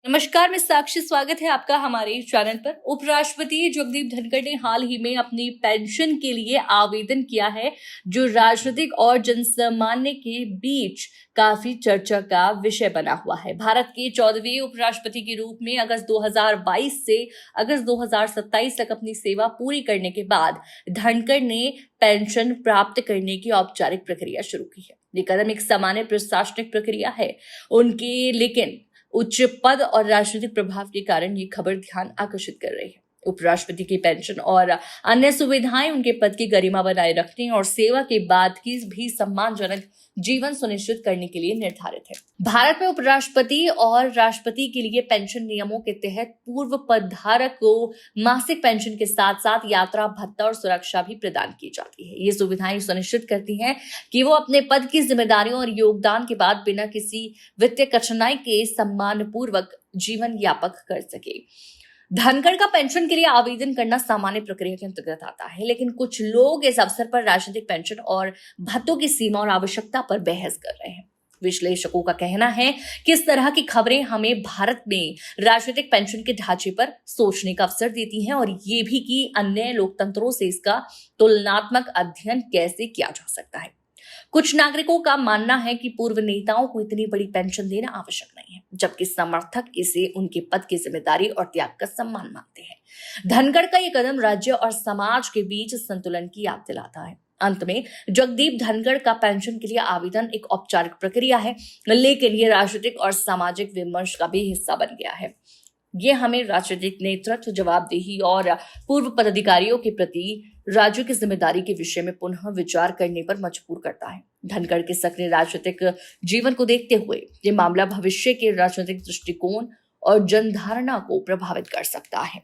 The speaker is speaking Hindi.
नमस्कार, मैं साक्षी। स्वागत है आपका हमारे चैनल पर। उपराष्ट्रपति जगदीप धनखड़ ने हाल ही में अपनी पेंशन के लिए आवेदन किया है, जो राजनीतिक और जनसामान्य के बीच काफी चर्चा का विषय बना हुआ है। भारत के 14वें उपराष्ट्रपति के रूप में अगस्त 2022 से अगस्त 2027 तक अपनी सेवा पूरी करने के बाद धनखड़ ने पेंशन प्राप्त करने की औपचारिक प्रक्रिया शुरू की है। ये कदम एक सामान्य प्रशासनिक प्रक्रिया है उनकी, लेकिन उच्च पद और राजनीतिक प्रभाव के कारण ये खबर ध्यान आकर्षित कर रही है। उपराष्ट्रपति की पेंशन और अन्य सुविधाएं उनके पद की गरिमा बनाए रखने और सेवा के बाद की भी सम्मानजनक जीवन सुनिश्चित करने के लिए निर्धारित है। भारत में उपराष्ट्रपति और राष्ट्रपति के लिए पेंशन नियमों के तहत पूर्व पदधारक को मासिक पेंशन के साथ साथ यात्रा भत्ता और सुरक्षा भी प्रदान की जाती है। ये सुविधाएं सुनिश्चित करती हैं कि वो अपने पद की जिम्मेदारियों और योगदान के बाद बिना किसी वित्तीय कठिनाई के सम्मानपूर्वक जीवन यापन कर सके। धनखड़ का पेंशन के लिए आवेदन करना सामान्य प्रक्रिया के अंतर्गत आता है, लेकिन कुछ लोग इस अवसर पर राजनीतिक पेंशन और भत्तों की सीमा और आवश्यकता पर बहस कर रहे हैं। विश्लेषकों का कहना है कि इस तरह की खबरें हमें भारत में राजनीतिक पेंशन के ढांचे पर सोचने का अवसर देती हैं और ये भी कि अन्य लोकतंत्रों से इसका तुलनात्मक अध्ययन कैसे किया जा सकता है। कुछ नागरिकों का मानना है कि पूर्व नेताओं को इतनी बड़ी पेंशन देना आवश्यक नहीं है, जबकि समर्थक इसे उनके पद की जिम्मेदारी और त्याग का सम्मान मानते हैं। धनखड़ का यह कदम राज्य और समाज के बीच संतुलन की याद दिलाता है। अंत में जगदीप धनखड़ का पेंशन के लिए आवेदन एक औपचारिक प्रक्रिया है, लेकिन यह राजनीतिक और सामाजिक विमर्श का भी हिस्सा बन गया है। ये हमें राजनीतिक नेतृत्व, जवाबदेही और पूर्व पदाधिकारियों के प्रति राज्यों की जिम्मेदारी के विषय में पुनः विचार करने पर मजबूर करता है। धनखड़ के सक्रिय राजनीतिक जीवन को देखते हुए ये मामला भविष्य के राजनीतिक दृष्टिकोण और जनधारणा को प्रभावित कर सकता है।